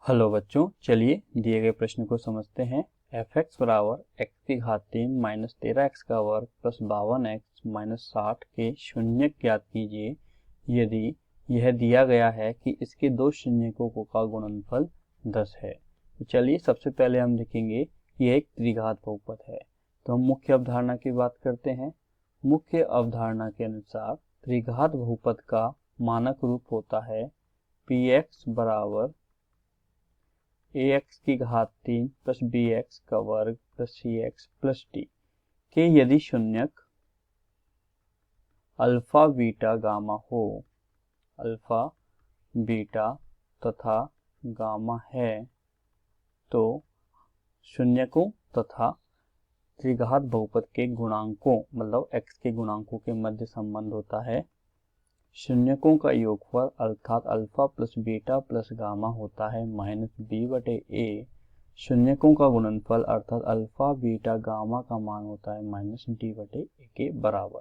Hello बच्चों, चलिए दिए गए प्रश्न को समझते हैं। एफ एक्स बराबर एक्स की घात 3 माइनस 13x का वर्ग प्लस 52x माइनस 60 के शून्यक ज्ञात कीजिए यदि यह दिया गया है कि इसके दो शून्यकों का गुणनफल 10 है। तो चलिए सबसे पहले हम देखेंगे कि यह एक त्रिघात बहुपद है। तो हम मुख्य अवधारणा की बात करते हैं। मुख्य अवधारणा के अनुसार त्रिघात बहुपद का मानक रूप होता है पी एक्स बराबर ax की घात 3 प्लस bx का वर्ग प्लस cx प्लस d के यदि शून्यक अल्फा बीटा गामा हो, अल्फा बीटा तथा गामा है, तो शून्यकों तथा त्रिघात बहुपद के गुणांकों मतलब x के गुणांकों के मध्य संबंध होता है शून्यकों का योगफल अर्थात alpha plus beta plus gamma होता है माइनस बी बटे ए। शून्यकों का गुणनफल अर्थात अल्फा बीटा गामा का मान होता है माइनस डी बटे ए के बराबर।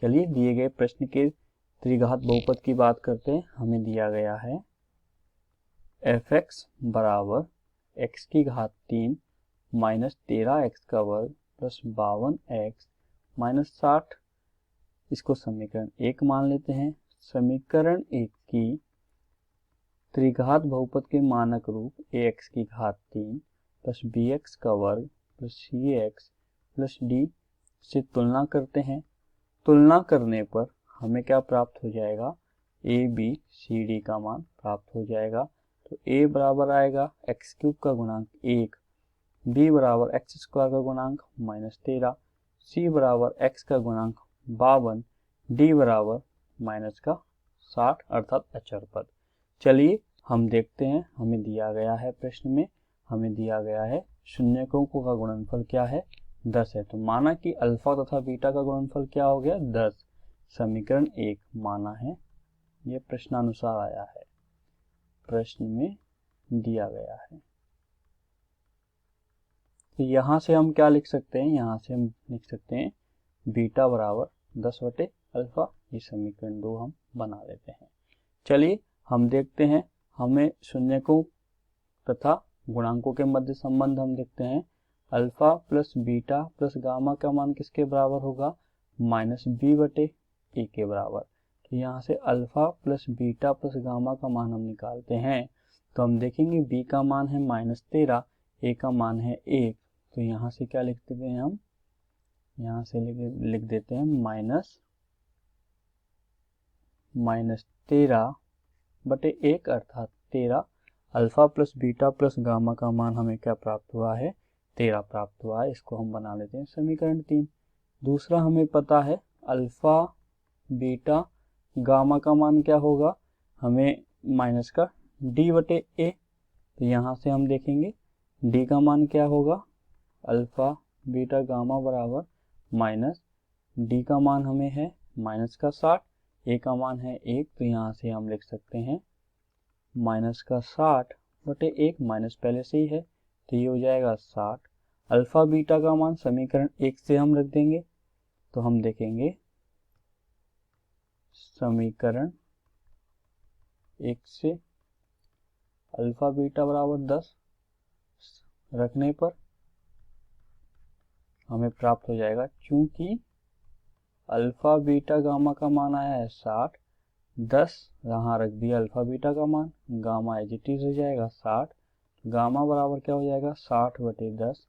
चलिए दिए गए प्रश्न के त्रिघात बहुपद की बात करते हैं। हमें दिया गया है एफ एक्स बराबर एक्स की घात 3 माइनस 13x का वर्ग प्लस 52x माइनस 60। इसको समीकरण 1 मान लेते हैं। समीकरण 1 की त्रिघात बहुपद के मानक रूप ax की घात 3 प्लस bx का वर्ग प्लस cx प्लस d से तुलना करते हैं। तुलना करने पर हमें क्या प्राप्त हो जाएगा, a b c d का मान प्राप्त हो जाएगा। तो a बराबर आएगा एक्स क्यूब का गुणांक 1, b बराबर एक्स स्क्वायर का गुणांक माइनस 13, c बराबर x का गुणांक 52, d बराबर माइनस का 60 अर्थात अचर पद। चलिए हम देखते हैं। हमें दिया गया है प्रश्न में, हमें दिया गया है शून्यकों का गुणनफल क्या है, 10 है। तो माना कि अल्फा तथा बीटा का गुणनफल क्या हो गया, 10। समीकरण 1 माना है, यह प्रश्नानुसार आया है, प्रश्न में दिया गया है। तो यहाँ से हम क्या लिख सकते हैं, यहाँ से हम लिख सकते हैं बीटा बराबर 10 बटे अल्फा। ये समीकरण 2 हम बना लेते हैं। चलिए हम देखते हैं, हमें शून्यकों तथा गुणांकों के मध्य संबंध हम देखते हैं। Alpha plus beta plus gamma का मान किसके बराबर होगा, माइनस बी बटे ए के बराबर। तो यहाँ से alpha plus beta plus gamma का मान हम निकालते हैं। तो हम देखेंगे बी का मान है माइनस 13, ए का मान है 1। तो यहाँ से क्या लिख देते हैं हम, यहाँ से लिख देते हैं माइनस 13 बटे 1 अर्थात 13। Alpha plus beta plus gamma का मान हमें क्या प्राप्त हुआ है, 13 प्राप्त हुआ है। इसको हम बना लेते हैं समीकरण 3। दूसरा हमें पता है अल्फा बीटा गामा का मान क्या होगा, हमें माइनस का डी बटे ए। तो यहाँ से हम देखेंगे डी का मान क्या होगा, अल्फा बीटा गामा बराबर माइनस डी का मान हमें है माइनस का 60, ए का मान है 1। तो यहाँ से हम लिख सकते हैं माइनस का 60 बटे 1, माइनस पहले से ही है तो ये हो जाएगा 60। अल्फा बीटा का मान समीकरण 1 से हम रख देंगे। तो हम देखेंगे समीकरण 1 से अल्फा बीटा बराबर 10 रखने पर हमें प्राप्त हो जाएगा, चूंकि अल्फा बीटा गामा का मान आया है 60, 10 यहाँ रख दिया अल्फा बीटा का मान, गामा एज इट इज हो जाएगा 60। गामा बराबर क्या हो जाएगा 60 बटे 10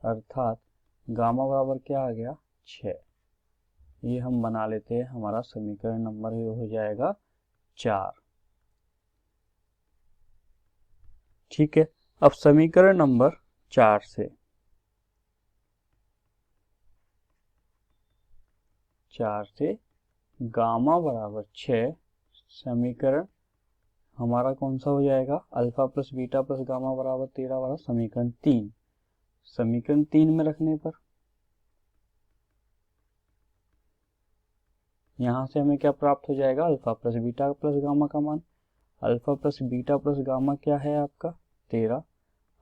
अर्थात गामा बराबर क्या आ गया 6। ये हम बना लेते हैं, हमारा समीकरण नंबर हो जाएगा 4। ठीक है, अब समीकरण नंबर 4 से गामा बराबर 6 समीकरण हमारा कौन सा हो जाएगा, alpha plus beta plus gamma बराबर 13 वाला समीकरण 3। समीकरण 3 में रखने पर यहाँ से हमें क्या प्राप्त हो जाएगा, alpha plus beta plus gamma का मान। Alpha plus beta plus gamma क्या है आपका 13,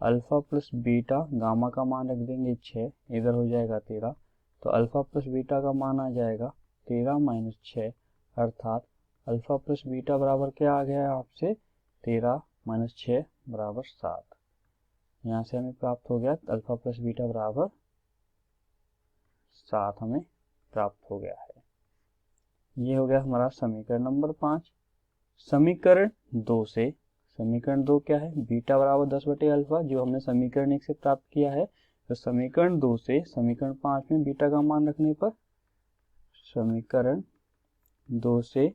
अल्फा प्लस बीटा गामा का मान रख देंगे 6, इधर हो जाएगा 13। तो अल्फा प्लस बीटा का मान आ जाएगा 13 माइनस 6 अर्थात अल्फा प्लस बीटा बराबर क्या आ गया है आपसे 13 माइनस 6 बराबर 7। यहाँ से हमें प्राप्त हो गया अल्फा प्लस बीटा बराबर 7 हमें प्राप्त हो गया है। ये हो गया हमारा समीकरण नंबर 5। समीकरण 2 से, समीकरण 2 क्या है, बीटा बराबर 10 बटे अल्फा, जो हमने समीकरण 1 से प्राप्त किया है। तो समीकरण 2 से समीकरण 5 में बीटा का मान रखने पर, समीकरण 2 से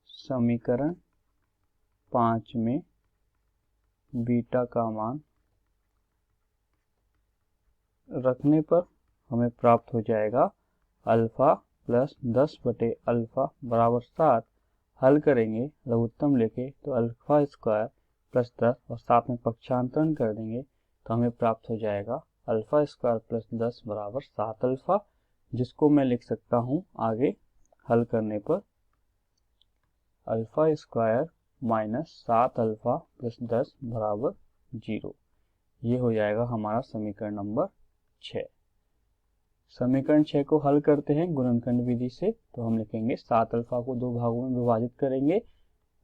समीकरण 5 में बीटा का मान रखने पर हमें प्राप्त हो जाएगा अल्फा प्लस 10 बटे अल्फा बराबर 7। हल करेंगे लघुत्तम लेके तो अल्फा स्क्वायर प्लस 10 और 7 में पक्षांतरण कर देंगे तो हमें प्राप्त हो जाएगा अल्फा स्क्वायर प्लस 10 बराबर 7 अल्फा, जिसको मैं लिख सकता हूँ आगे हल करने पर alpha square minus 7 alpha plus 10 बराबर 0। ये हो जाएगा हमारा समीकरण नंबर 6। समीकरण 6 को हल करते हैं गुणनखंड विधि से, तो हम लिखेंगे 7 अल्फा को 2 भागों में विभाजित करेंगे,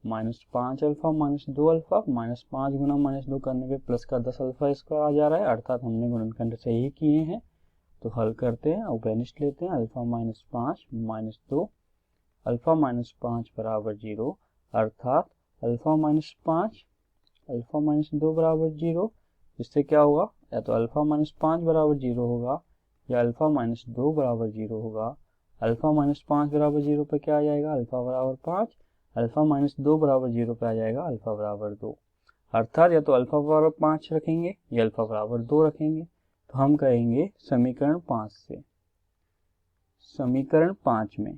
-5 अल्फा माइनस 2 अल्फा, -5 गुना -2 करने पे प्लस का 10 अल्फा स्क्वायर आ जा रहा है, अर्थात हमने गुणनखंड से ही किए हैं। तो हल करते हैं, उभयनिष्ठ लेते हैं, alpha minus 5 minus 2, alpha minus 5 बराबर 0, अर्थात अल्फा माइनस 5 अल्फा माइनस 2 बराबर 0। इससे क्या होगा, या तो अल्फा माइनस 5 बराबर 0 होगा या अल्फा माइनस 2 बराबर 0 होगा। अल्फा माइनस 5 बराबर 0 पे क्या आ जाएगा, अल्फा बराबर 5, अल्फा माइनस 2 बराबर 0 पे आ जाएगा अल्फा बराबर 2, अर्थात या तो अल्फा बराबर 5 रखेंगे या अल्फा बराबर 2 रखेंगे। तो हम कहेंगे समीकरण 5 से, समीकरण 5 में,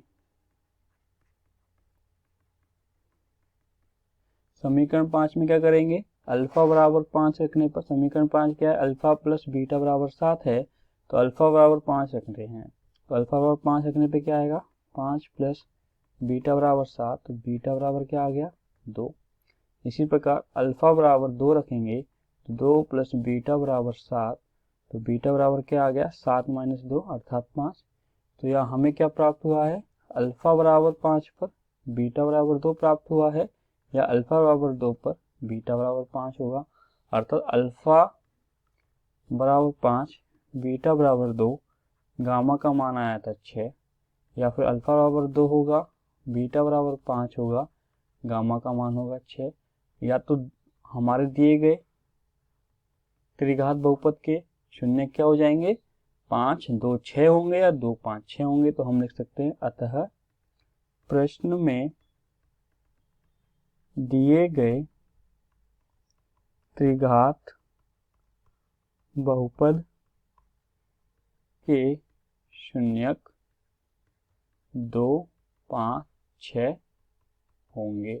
समीकरण 5 में क्या करेंगे, अल्फा बराबर 5 रखने पर, समीकरण 5 क्या है, अल्फा प्लस बीटा बराबर 7 है, तो अल्फा बराबर 5 रख रहे हैं, तो अल्फा बराबर 5 रखने पे क्या आएगा, 5 प्लस बीटा बराबर 7, तो बीटा बराबर क्या आ गया 2। इसी प्रकार अल्फा बराबर 2 रखेंगे तो 2 प्लस बीटा बराबर 7, तो बीटा बराबर क्या आ गया 7 माइनस 2 अर्थात 5। तो यहाँ हमें क्या प्राप्त हुआ है, अल्फा बराबर 5 पर बीटा बराबर 2 प्राप्त हुआ है, या अल्फा बराबर 2 पर बीटा बराबर 5 होगा, अर्थात अल्फा बराबर 5 बीटा बराबर 2, गामा का मान आया था 6, या फिर अल्फा बराबर 2 होगा, बीटा बराबर 5 होगा, गामा का मान होगा 6। या तो हमारे दिए गए त्रिघात बहुपद के शून्य क्या हो जाएंगे, 5 2 6 होंगे या 2 5 6 होंगे। तो हम लिख सकते हैं अतः प्रश्न में दिए गए त्रिघात बहुपद के शून्यक 2 5 6 होंगे।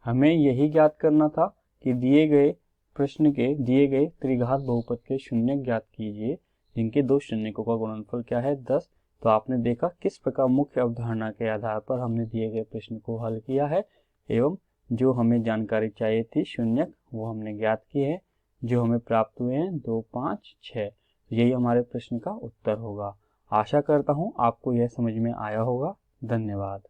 हमें यही ज्ञात करना था कि दिए गए प्रश्न के दिए गए त्रिघात बहुपद के शून्यक ज्ञात कीजिए जिनके दो शून्यकों का गुणनफल क्या है 10। तो आपने देखा किस प्रकार मुख्य अवधारणा के आधार पर हमने दिए गए प्रश्न को हल किया है, एवं जो हमें जानकारी चाहिए थी शून्यक वो हमने ज्ञात किए हैं, जो हमें प्राप्त हुए हैं 2 5 6। यही हमारे प्रश्न का उत्तर होगा। आशा करता हूँ आपको यह समझ में आया होगा। धन्यवाद।